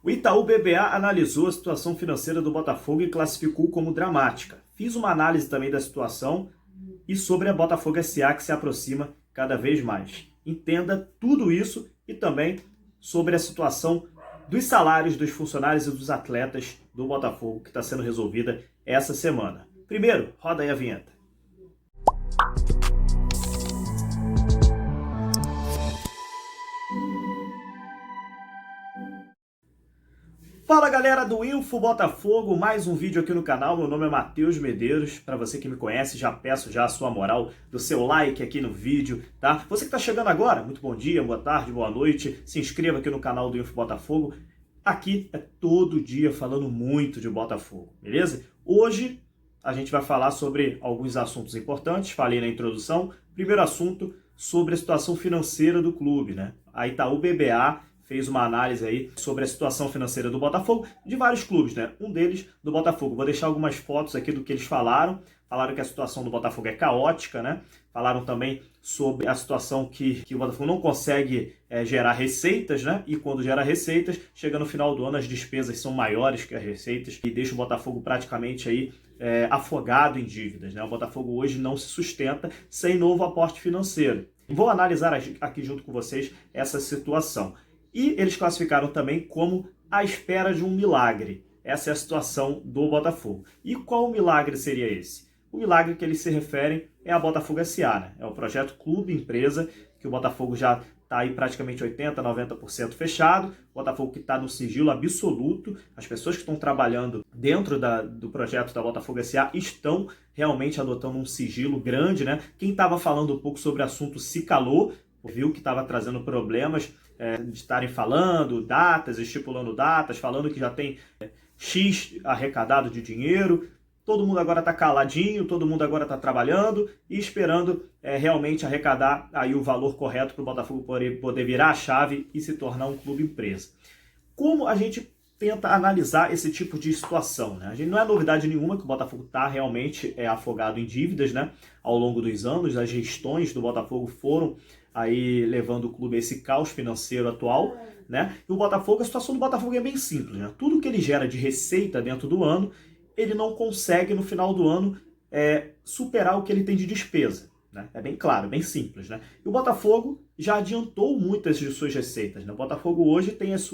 O Itaú BBA analisou a situação financeira do Botafogo e classificou como dramática. Fiz uma análise também da situação e sobre a Botafogo SA que se aproxima cada vez mais. Entenda tudo isso e também sobre a situação dos salários dos funcionários e dos atletas do Botafogo que está sendo resolvida essa semana. Primeiro, roda aí a vinheta. Fala galera do Info Botafogo, mais um vídeo aqui no canal. Meu nome é Matheus Medeiros. Para você que me conhece, já peço já a sua moral do seu like aqui no vídeo, tá? Você que está chegando agora, muito bom dia, boa tarde, boa noite. Se inscreva aqui no canal do Info Botafogo. Aqui é todo dia falando muito de Botafogo, beleza? Hoje a gente vai falar sobre alguns assuntos importantes, falei na introdução. Primeiro assunto, sobre a situação financeira do clube, né? A Itaú BBA fez uma análise aí sobre a situação financeira do Botafogo, de vários clubes, né? Um deles, do Botafogo. Vou deixar algumas fotos aqui do que eles falaram. Falaram que a situação do Botafogo é caótica, né? Falaram também sobre a situação que o Botafogo não consegue gerar receitas, né? E quando gera receitas, chega no final do ano, as despesas são maiores que as receitas e deixa o Botafogo praticamente aí afogado em dívidas, né? O Botafogo hoje não se sustenta sem novo aporte financeiro. Vou analisar aqui junto com vocês essa situação. E eles classificaram também como à espera de um milagre. Essa é a situação do Botafogo. E qual milagre seria esse? O milagre que eles se referem é a Botafogo SA, né? É o projeto Clube Empresa, que o Botafogo já está aí praticamente 80%, 90% fechado. O Botafogo que está no sigilo absoluto. As pessoas que estão trabalhando dentro do projeto da Botafogo SA estão realmente adotando um sigilo grande, né? Quem estava falando um pouco sobre o assunto se calou, viu que estava trazendo problemas de estarem falando datas, estipulando datas, falando que já tem X arrecadado de dinheiro. Todo mundo agora está caladinho, todo mundo agora está trabalhando e esperando realmente arrecadar aí o valor correto para o Botafogo poder virar a chave e se tornar um clube empresa. Como a gente tenta analisar esse tipo de situação, né? A gente não é novidade nenhuma que o Botafogo está realmente afogado em dívidas, né? Ao longo dos anos, as gestões do Botafogo foram aí levando o clube a esse caos financeiro atual, né? E o Botafogo, a situação do Botafogo é bem simples, né? Tudo que ele gera de receita dentro do ano, ele não consegue no final do ano superar o que ele tem de despesa, né? É bem claro, bem simples, né? E o Botafogo já adiantou muitas de suas receitas, né? O Botafogo hoje tem as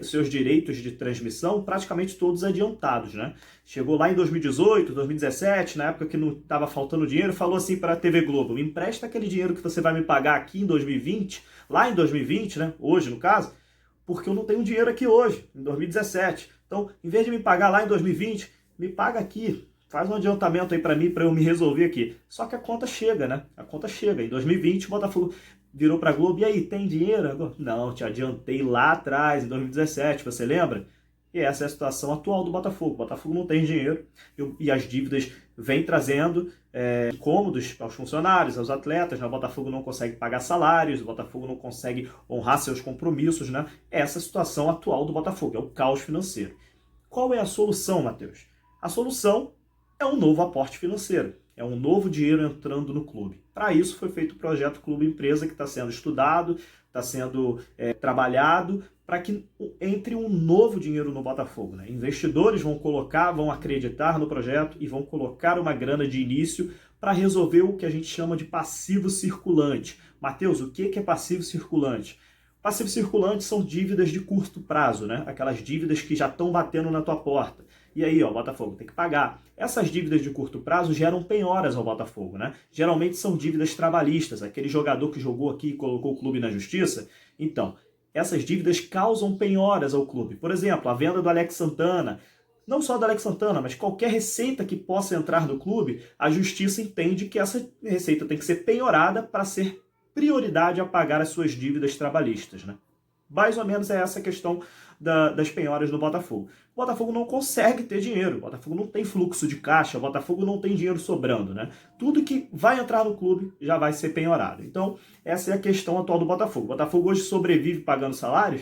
seus direitos de transmissão praticamente todos adiantados, né? Chegou lá em 2018, 2017, na época que não estava faltando dinheiro, falou assim para a TV Globo: me empresta aquele dinheiro que você vai me pagar aqui em 2020, lá em 2020, né? Hoje, no caso, porque eu não tenho dinheiro aqui hoje, em 2017. Então, em vez de me pagar lá em 2020, me paga aqui. Faz um adiantamento aí para mim, para eu me resolver aqui. Só que a conta chega, né? A conta chega. Em 2020, o Botafogo virou para a Globo: e aí, tem dinheiro? Não, te adiantei lá atrás, em 2017, você lembra? E essa é a situação atual do Botafogo. O Botafogo não tem dinheiro e as dívidas vêm trazendo incômodos aos funcionários, aos atletas, né? O Botafogo não consegue pagar salários, o Botafogo não consegue honrar seus compromissos, né? Essa é a situação atual do Botafogo, é o caos financeiro. Qual é a solução, Matheus? A solução é um novo aporte financeiro, é um novo dinheiro entrando no clube. Para isso foi feito o projeto Clube Empresa, que está sendo estudado, está sendo trabalhado, para que entre um novo dinheiro no Botafogo, né? Investidores vão acreditar no projeto e vão colocar uma grana de início para resolver o que a gente chama de passivo circulante. Matheus, o que é passivo circulante? Passivo circulante são dívidas de curto prazo, né? Aquelas dívidas que já estão batendo na tua porta. E aí, ó, o Botafogo tem que pagar. Essas dívidas de curto prazo geram penhoras ao Botafogo, né? Geralmente são dívidas trabalhistas. Aquele jogador que jogou aqui e colocou o clube na justiça. Então, essas dívidas causam penhoras ao clube. Por exemplo, a venda do Alex Santana. Não só do Alex Santana, mas qualquer receita que possa entrar no clube, a justiça entende que essa receita tem que ser penhorada para ser prioridade a pagar as suas dívidas trabalhistas, né? Mais ou menos é essa a questão das penhoras do Botafogo. O Botafogo não consegue ter dinheiro, o Botafogo não tem fluxo de caixa, o Botafogo não tem dinheiro sobrando, né? Tudo que vai entrar no clube já vai ser penhorado. Então, essa é a questão atual do Botafogo. O Botafogo hoje sobrevive pagando salários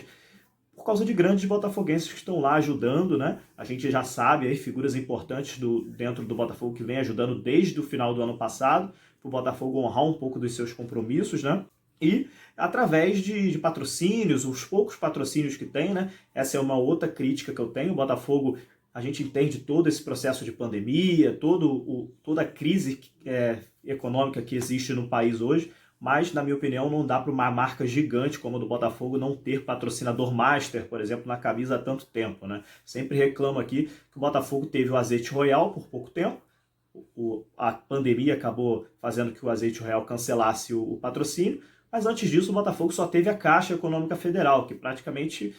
por causa de grandes botafoguenses que estão lá ajudando, né? A gente já sabe aí figuras importantes dentro do Botafogo que vem ajudando desde o final do ano passado, para o Botafogo honrar um pouco dos seus compromissos, né? e através de patrocínios, os poucos patrocínios que tem, né? Essa é uma outra crítica que eu tenho. O Botafogo, a gente entende todo esse processo de pandemia, toda a crise econômica que existe no país hoje, mas, na minha opinião, não dá para uma marca gigante como a do Botafogo não ter patrocinador master, por exemplo, na camisa há tanto tempo, né? Sempre reclamo aqui que o Botafogo teve o Azeite Royal por pouco tempo, a pandemia acabou fazendo que o Azeite Royal cancelasse o patrocínio, mas antes disso o Botafogo só teve a Caixa Econômica Federal, que praticamente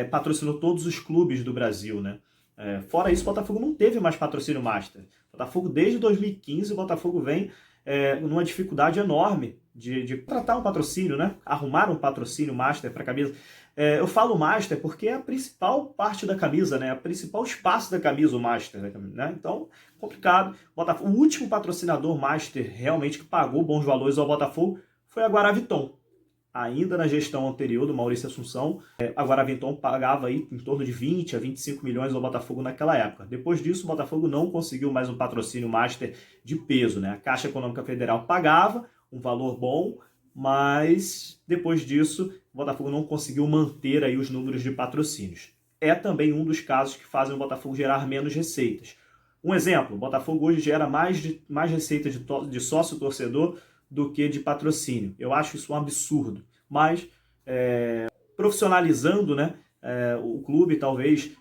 patrocinou todos os clubes do Brasil, né? Fora isso, o Botafogo não teve mais patrocínio master. O Botafogo, desde 2015, o Botafogo vem numa dificuldade enorme de tratar um patrocínio, né? Arrumar um patrocínio master para a camisa. Eu falo master porque é a principal parte da camisa, né? O principal espaço da camisa, o master, né? Então, complicado. O último patrocinador master realmente que pagou bons valores ao Botafogo foi a Guaraviton. Ainda na gestão anterior do Maurício Assunção, a Guaraviton pagava aí em torno de 20 a 25 milhões ao Botafogo naquela época. Depois disso, o Botafogo não conseguiu mais um patrocínio master de peso, né? A Caixa Econômica Federal pagava um valor bom, mas depois disso, o Botafogo não conseguiu manter aí os números de patrocínios. É também um dos casos que fazem o Botafogo gerar menos receitas. Um exemplo, o Botafogo hoje gera mais receita de sócio-torcedor do que de patrocínio. Eu acho isso um absurdo, mas profissionalizando, né, o clube, talvez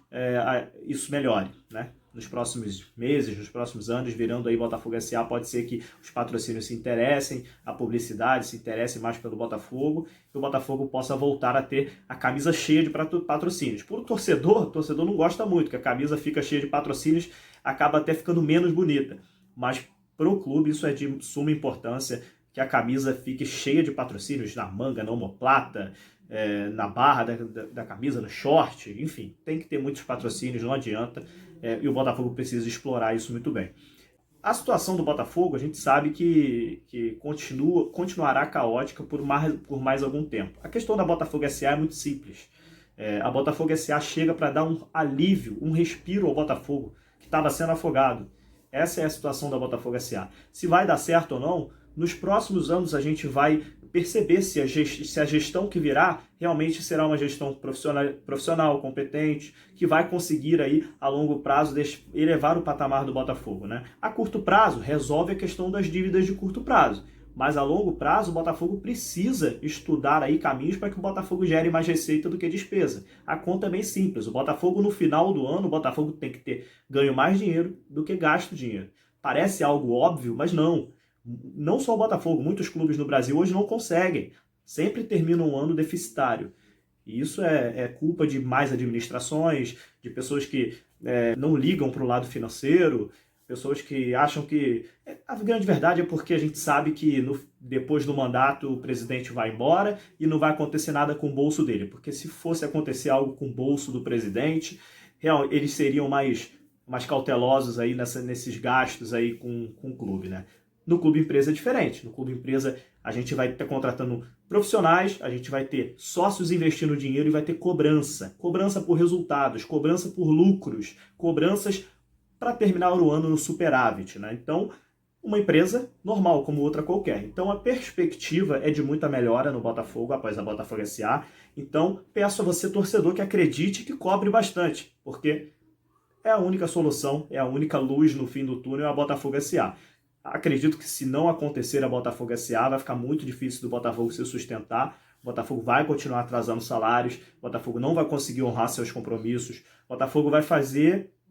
isso melhore, né? Nos próximos meses, nos próximos anos, virando aí Botafogo SA, pode ser que os patrocínios se interessem, a publicidade se interesse mais pelo Botafogo, e o Botafogo possa voltar a ter a camisa cheia de patrocínios. Por o torcedor não gosta muito, que a camisa fica cheia de patrocínios, acaba até ficando menos bonita. Mas para o clube isso é de suma importância, que a camisa fique cheia de patrocínios na manga, na omoplata, na barra da camisa, no short, enfim, tem que ter muitos patrocínios, não adianta, e o Botafogo precisa explorar isso muito bem. A situação do Botafogo, a gente sabe que continuará caótica por mais algum tempo. A questão da Botafogo SA é muito simples. A Botafogo SA chega para dar um alívio, um respiro ao Botafogo, que estava sendo afogado. Essa é a situação da Botafogo SA. Se vai dar certo ou não, nos próximos anos a gente vai perceber se a gestão que virá realmente será uma gestão profissional, competente, que vai conseguir aí a longo prazo elevar o patamar do Botafogo, né? A curto prazo resolve a questão das dívidas de curto prazo, mas a longo prazo o Botafogo precisa estudar aí caminhos para que o Botafogo gere mais receita do que despesa. A conta é bem simples, o Botafogo no final do ano, o Botafogo tem que ter ganho mais dinheiro do que gasto dinheiro. Parece algo óbvio, mas não. Não só o Botafogo, muitos clubes no Brasil hoje não conseguem. Sempre terminam um ano deficitário. E isso é culpa de más administrações, de pessoas que não ligam para o lado financeiro, pessoas que acham que... A grande verdade é porque a gente sabe que depois do mandato o presidente vai embora e não vai acontecer nada com o bolso dele. Porque se fosse acontecer algo com o bolso do presidente, eles seriam mais cautelosos aí nesses gastos aí com o clube, né? No Clube Empresa é diferente. No Clube Empresa a gente vai estar contratando profissionais, a gente vai ter sócios investindo dinheiro e vai ter cobrança. Cobrança por resultados, cobrança por lucros, cobranças para terminar o ano no superávit, né? Então, uma empresa normal, como outra qualquer. Então, a perspectiva é de muita melhora no Botafogo, após a Botafogo SA. Então, peço a você, torcedor, que acredite, que cobre bastante, porque é a única solução, é a única luz no fim do túnel, é a Botafogo SA. Acredito que se não acontecer a Botafogo SA, vai ficar muito difícil do Botafogo se sustentar. O Botafogo vai continuar atrasando salários, o Botafogo não vai conseguir honrar seus compromissos, o Botafogo vai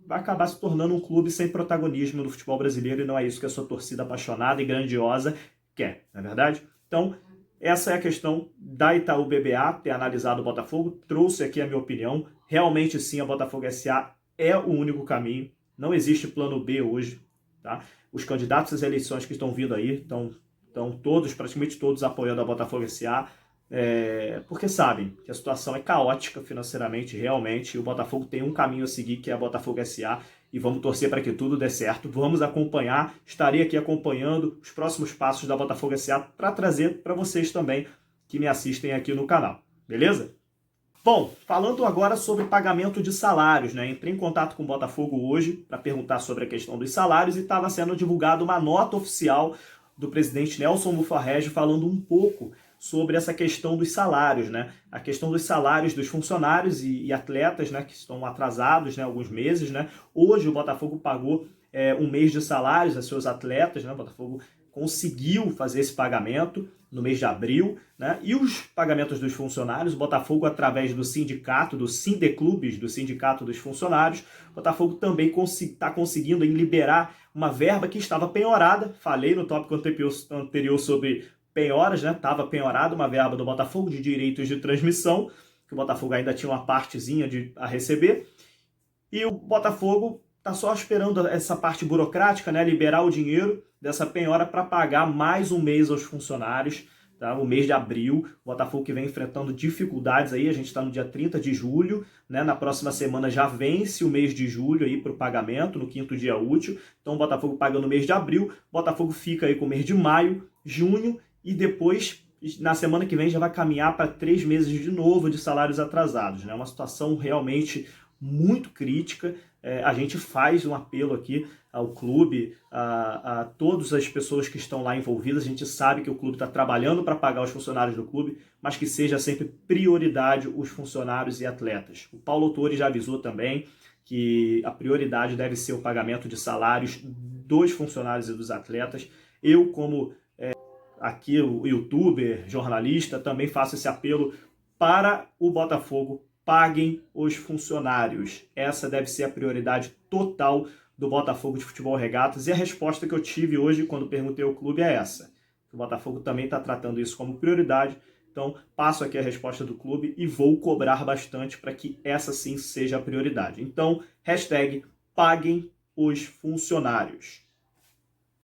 acabar se tornando um clube sem protagonismo no futebol brasileiro, e não é isso que a sua torcida apaixonada e grandiosa quer, não é verdade? Então, essa é a questão da Itaú BBA, ter analisado o Botafogo, trouxe aqui a minha opinião. Realmente sim, a Botafogo SA é o único caminho, não existe plano B hoje, tá? Os candidatos às eleições que estão vindo aí estão praticamente todos apoiando a Botafogo SA, porque sabem que a situação é caótica financeiramente, realmente, e o Botafogo tem um caminho a seguir, que é a Botafogo SA, e vamos torcer para que tudo dê certo. Vamos acompanhar, estarei aqui acompanhando os próximos passos da Botafogo SA para trazer para vocês também que me assistem aqui no canal, beleza? Bom, falando agora sobre pagamento de salários, né? Entrei em contato com o Botafogo hoje para perguntar sobre a questão dos salários e estava sendo divulgada uma nota oficial do presidente Nelson Mufarrege falando um pouco sobre essa questão dos salários, né? A questão dos salários dos funcionários e atletas, né, que estão atrasados, né, alguns meses, né? Hoje o Botafogo pagou um mês de salários a seus atletas, né? O Botafogo conseguiu fazer esse pagamento no mês de abril, né? E os pagamentos dos funcionários, o Botafogo, através do sindicato, do Sindeclubes, do sindicato dos funcionários, o Botafogo também está conseguindo liberar uma verba que estava penhorada. Falei no tópico anterior sobre penhoras, né? Estava penhorada uma verba do Botafogo de direitos de transmissão, que o Botafogo ainda tinha uma partezinha a receber, e o Botafogo está só esperando essa parte burocrática, né, liberar o dinheiro dessa penhora para pagar mais um mês aos funcionários, tá? O mês de abril, o Botafogo que vem enfrentando dificuldades aí, a gente está no dia 30 de julho, né, na próxima semana já vence o mês de julho aí para o pagamento, no 5º dia útil, então o Botafogo paga no mês de abril, o Botafogo fica aí com o mês de maio, junho, e depois, na semana que vem, já vai caminhar para 3 meses de novo de salários atrasados, né? Uma situação realmente muito crítica. A gente faz um apelo aqui ao clube, a todas as pessoas que estão lá envolvidas. A gente sabe que o clube está trabalhando para pagar os funcionários do clube, mas que seja sempre prioridade os funcionários e atletas. O Paulo Autori já avisou também que a prioridade deve ser o pagamento de salários dos funcionários e dos atletas. Eu, como aqui o youtuber, jornalista, também faço esse apelo para o Botafogo. Paguem os funcionários. Essa deve ser a prioridade total do Botafogo de Futebol Regatas. E a resposta que eu tive hoje quando perguntei ao clube é essa. O Botafogo também está tratando isso como prioridade. Então, passo aqui a resposta do clube e vou cobrar bastante para que essa sim seja a prioridade. Então, hashtag paguem os funcionários.